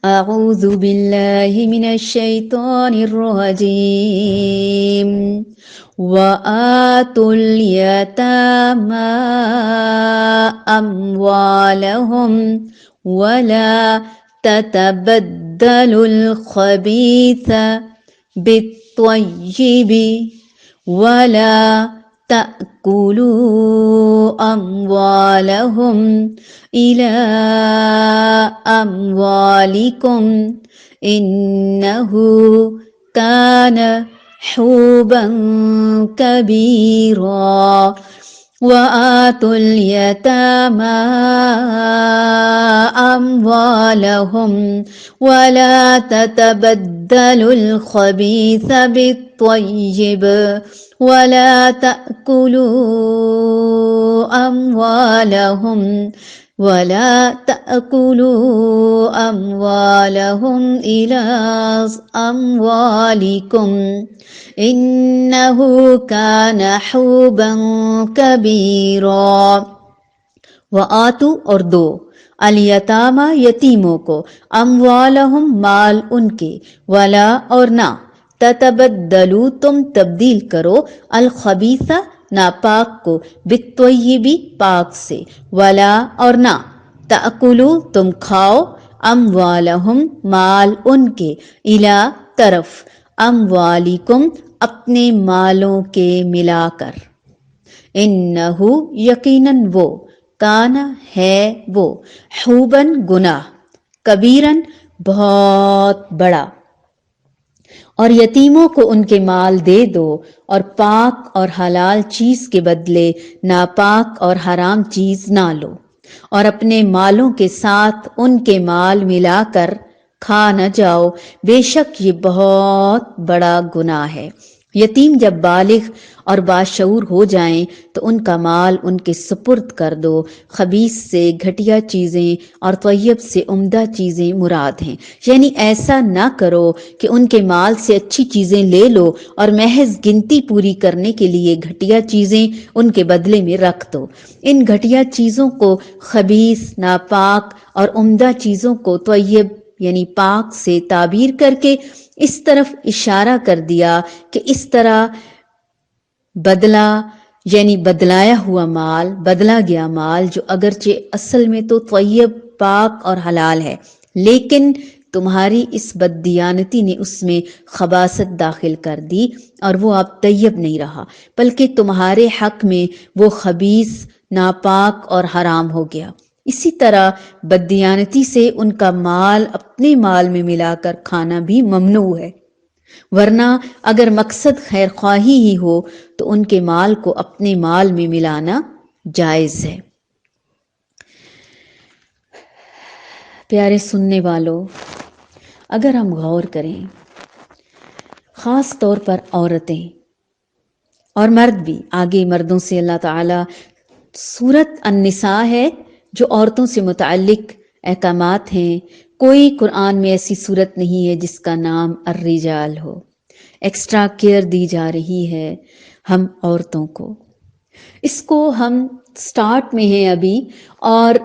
أعوذ بالله من الشيطان الرجيم وآتوا اليتامى أموالهم ولا تتبدلوا الخبيث بالطيب ولا تأكلوا أموالهم إلى أموالكم إنه كان حوبا كبيرا وآتوا اليتامى أموالهم ولا تتبدلوا الخبيث بالطيب ولا تأكلوا أموالهم إلى أموالكم إنه كان حوبا كبيرا وآتو اور دو الیتامہ یتیموں کو اموالہم مال ان کے ولا اور نہ تتبدلو تم تبدیل کرو الخبیثہ ناپاک کو بالطیبی پاک سے ولا اور نہ تأکلو تم کھاؤ اموالہم مال ان کے الا طرف اموالکم اپنے مالوں کے ملا کر انہو یقیناً وہ کانا ہے وہ حوبن گناہ کبیرن بہت بڑا اور یتیموں کو ان کے مال دے دو اور پاک اور حلال چیز کے بدلے ناپاک اور حرام چیز نہ لو اور اپنے مالوں کے ساتھ ان کے مال ملا کر کھا نہ جاؤ بے شک یہ بہت بڑا گناہ ہے یتیم جب بالغ اور باشعور ہو جائیں تو ان کا مال ان کے سپرد کر دو خبیث سے گھٹیا چیزیں اور طیب سے عمدہ چیزیں مراد ہیں یعنی ایسا نہ کرو کہ ان کے مال سے اچھی چیزیں لے لو اور محض گنتی پوری کرنے کے لیے گھٹیا چیزیں ان کے بدلے میں رکھ دو ان گھٹیا چیزوں کو خبیث ناپاک اور عمدہ چیزوں کو طیب یعنی پاک سے تعبیر کر کے اس طرف اشارہ کر دیا کہ اس طرح بدلہ یعنی بدلایا ہوا مال بدلا گیا مال جو اگرچہ اصل میں تو طیب پاک اور حلال ہے لیکن تمہاری اس بددیانتی نے اس میں خباثت داخل کر دی اور وہ اب طیب نہیں رہا بلکہ تمہارے حق میں وہ خبیث ناپاک اور حرام ہو گیا اسی طرح بددیانتی سے ان کا مال اپنے مال میں ملا کر کھانا بھی ممنوع ہے ورنہ اگر مقصد خیر خواہی ہی ہو تو ان کے مال کو اپنے مال میں ملانا جائز ہے پیارے سننے والوں اگر ہم غور کریں خاص طور پر عورتیں اور مرد بھی آگے مردوں سے اللہ تعالیٰ سورت النساء ہے جو عورتوں سے متعلق احکامات ہیں کوئی قرآن میں ایسی صورت نہیں ہے جس کا نام الرجال ہو ایکسٹرا کیئر دی جا رہی ہے ہم عورتوں کو اس کو ہم سٹارٹ میں ہیں ابھی اور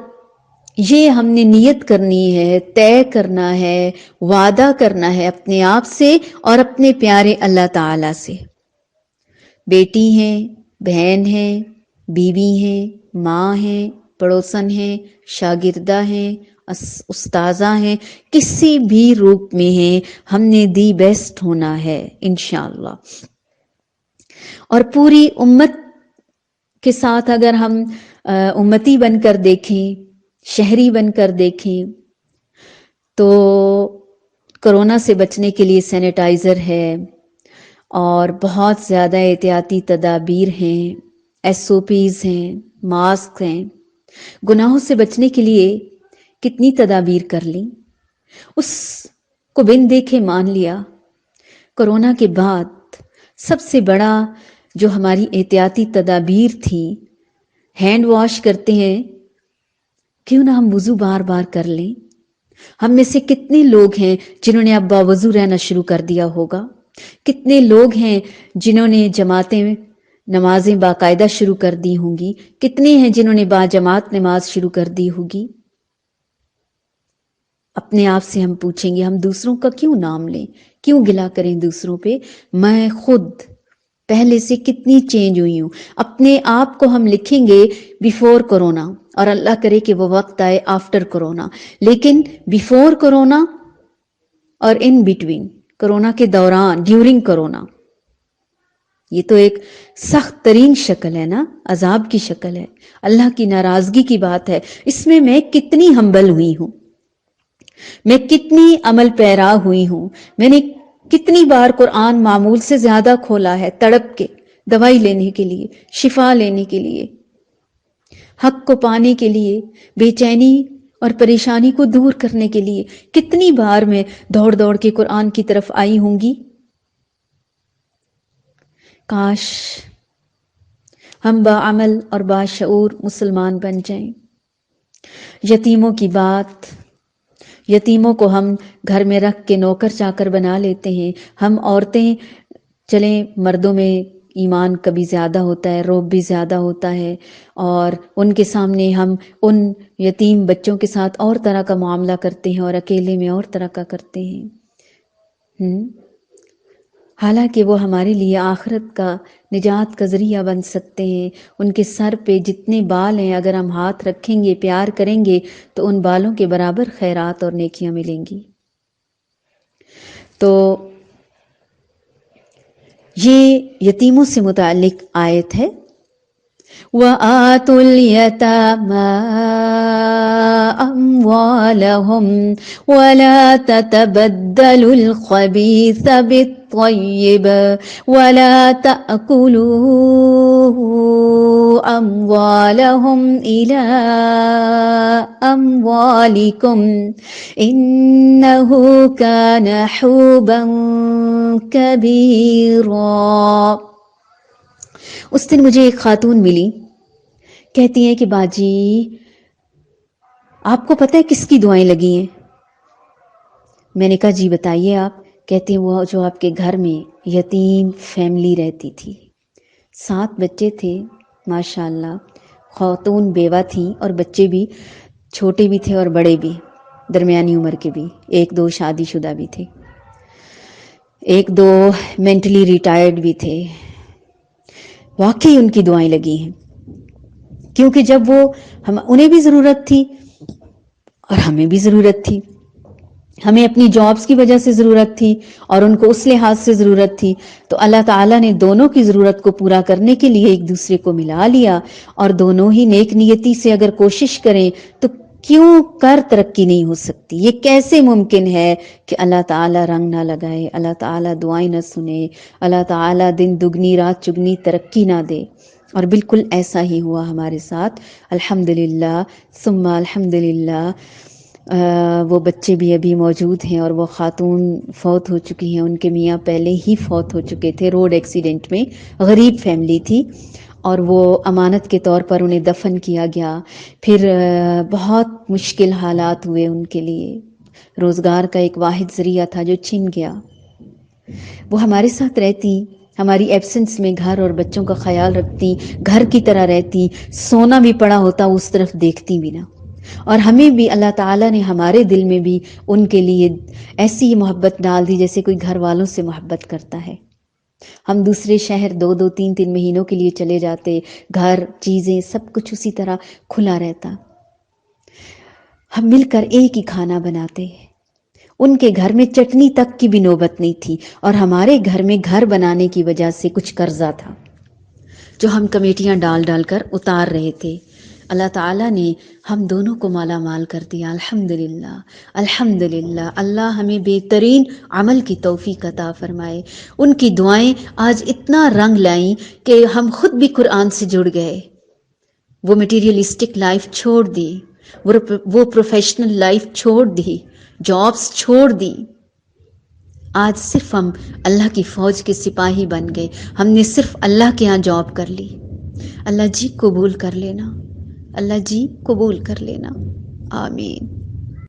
یہ ہم نے نیت کرنی ہے طے کرنا ہے وعدہ کرنا ہے اپنے آپ سے اور اپنے پیارے اللہ تعالیٰ سے بیٹی ہیں بہن ہیں بیوی ہیں ماں ہیں پڑوسن ہیں شاگردہ ہیں استاذہ ہیں کسی بھی روپ میں ہیں ہم نے دی بیسٹ ہونا ہے انشاءاللہ اور پوری امت کے ساتھ اگر ہم امتی بن کر دیکھیں شہری بن کر دیکھیں تو کرونا سے بچنے کے لیے سینیٹائزر ہے اور بہت زیادہ احتیاطی تدابیر ہیں SOPs ہیں ماسک ہیں گناہوں سے بچنے کے لیے کتنی تدابیر کر لیں اس کو بن دیکھے مان لیا کرونا کے بعد سب سے بڑا جو ہماری احتیاطی تدابیر تھی ہینڈ واش کرتے ہیں کیوں نہ ہم وضو بار بار کر لیں ہم میں سے کتنے لوگ ہیں جنہوں نے اب باوضو رہنا شروع کر دیا ہوگا کتنے لوگ ہیں جنہوں نے جماعتیں نمازیں باقاعدہ شروع کر دی ہوں گی کتنے ہیں جنہوں نے باجماعت نماز شروع کر دی ہوگی اپنے آپ سے ہم پوچھیں گے ہم دوسروں کا کیوں نام لیں، کیوں گلا کریں دوسروں پہ؟ میں خود پہلے سے کتنی چینج ہوئی ہوں۔ اپنے آپ کو ہم لکھیں گے بیفور کرونا، اور اللہ کرے کہ وہ وقت آئے آفٹر کرونا، لیکن بیفور کرونا اور ان بٹوین، کرونا کے دوران، ڈیورنگ کرونا، یہ تو ایک سخت ترین شکل ہے نا، عذاب کی شکل ہے، اللہ کی ناراضگی کی بات ہے۔ اس میں کتنی ہمبل ہوئی ہوں، میں کتنی عمل پیرا ہوئی ہوں، میں نے کتنی بار قرآن معمول سے زیادہ کھولا ہے، تڑپ کے دوائی لینے کے لیے، شفا لینے کے لیے، حق کو پانے کے لیے، بے چینی اور پریشانی کو دور کرنے کے لیے کتنی بار میں دوڑ دوڑ کے قرآن کی طرف آئی ہوں گی۔ کاش ہم باعمل اور باشعور مسلمان بن جائیں۔ یتیموں کی بات، یتیموں کو ہم گھر میں رکھ کے نوکر چاکر بنا لیتے ہیں۔ ہم عورتیں چلیں، مردوں میں ایمان کبھی زیادہ ہوتا ہے، رعب بھی زیادہ ہوتا ہے، اور ان کے سامنے ہم ان یتیم بچوں کے ساتھ اور طرح کا معاملہ کرتے ہیں اور اکیلے میں اور طرح کا کرتے ہیں۔ حالانکہ وہ ہمارے لیے آخرت کا، نجات کا ذریعہ بن سکتے ہیں۔ ان کے سر پہ جتنے بال ہیں اگر ہم ہاتھ رکھیں گے، پیار کریں گے، تو ان بالوں کے برابر خیرات اور نیکیاں ملیں گی۔ تو یہ یتیموں سے متعلق آیت ہے۔ وَآتُوا الْيَتَامَىٰ أَمْوَالَهُمْ وَلَا تَتَبَدَّلُوا الْخَبِيثَ بِالطَّيِّبِ وَلَا تَأْكُلُوا أَمْوَالَهُمْ إِلَىٰ أَمْوَالِكُمْ إِنَّهُ كَانَ حُوبًا كَبِيرًا۔ اس دن مجھے ایک خاتون ملی، کہتی ہیں کہ باجی آپ کو پتہ ہے کس کی دعائیں لگی ہیں؟ میں نے کہا جی بتائیے آپ۔ کہتی ہیں وہ جو آپ کے گھر میں یتیم فیملی رہتی تھی، 7 بچے تھے ماشاءاللہ، خاتون بیوہ تھیں اور بچے بھی چھوٹے بھی تھے اور بڑے بھی، درمیانی عمر کے بھی، 1-2 شادی شدہ بھی تھے، 1-2 مینٹلی ریٹائرڈ بھی تھے۔ واقعی ان کی دعائیں لگی ہیں، کیونکہ جب وہ انہیں بھی ضرورت تھی اور ہمیں بھی ضرورت تھی، ہمیں اپنی جابز کی وجہ سے ضرورت تھی اور ان کو اس لحاظ سے ضرورت تھی، تو اللہ تعالیٰ نے دونوں کی ضرورت کو پورا کرنے کے لیے ایک دوسرے کو ملا لیا، اور دونوں ہی نیک نیتی سے اگر کوشش کریں تو کیوں کر ترقی نہیں ہو سکتی؟ یہ کیسے ممکن ہے کہ اللہ تعالیٰ رنگ نہ لگائے، اللہ تعالیٰ دعائیں نہ سنے، اللہ تعالیٰ دن دگنی رات چگنی ترقی نہ دے؟ اور بالکل ایسا ہی ہوا ہمارے ساتھ، الحمدللہ ثم الحمدللہ۔ وہ بچے بھی ابھی موجود ہیں، اور وہ خاتون فوت ہو چکی ہیں، ان کے میاں پہلے ہی فوت ہو چکے تھے روڈ ایکسیڈنٹ میں، غریب فیملی تھی، اور وہ امانت کے طور پر انہیں دفن کیا گیا۔ پھر بہت مشکل حالات ہوئے ان کے لیے، روزگار کا ایک واحد ذریعہ تھا جو چھن گیا۔ وہ ہمارے ساتھ رہتی، ہماری ایبسنس میں گھر اور بچوں کا خیال رکھتی، گھر کی طرح رہتی، سونا بھی پڑا ہوتا اس طرف دیکھتی بھی نہ، اور ہمیں بھی اللہ تعالیٰ نے ہمارے دل میں بھی ان کے لیے ایسی محبت ڈال دی جیسے کوئی گھر والوں سے محبت کرتا ہے۔ ہم دوسرے شہر 2-2 3-3 مہینوں کے لیے چلے جاتے، گھر چیزیں سب کچھ اسی طرح کھلا رہتا، ہم مل کر ایک ہی کھانا بناتے۔ ان کے گھر میں چٹنی تک کی بھی نوبت نہیں تھی، اور ہمارے گھر میں گھر بنانے کی وجہ سے کچھ قرضہ تھا جو ہم کمیٹیاں ڈال ڈال کر اتار رہے تھے۔ اللہ تعالیٰ نے ہم دونوں کو مالا مال کر دیا، الحمدللہ الحمدللہ۔ اللہ ہمیں بہترین عمل کی توفیق عطا فرمائے۔ ان کی دعائیں آج اتنا رنگ لائیں کہ ہم خود بھی قرآن سے جڑ گئے، وہ میٹیریلسٹک لائف چھوڑ دی، وہ پروفیشنل لائف چھوڑ دی، جابز چھوڑ دی۔ آج صرف ہم اللہ کی فوج کے سپاہی بن گئے، ہم نے صرف اللہ کے ہاں جاب کر لی۔ اللہ جی قبول کر لینا، اللہ جی قبول کر لینا، آمین۔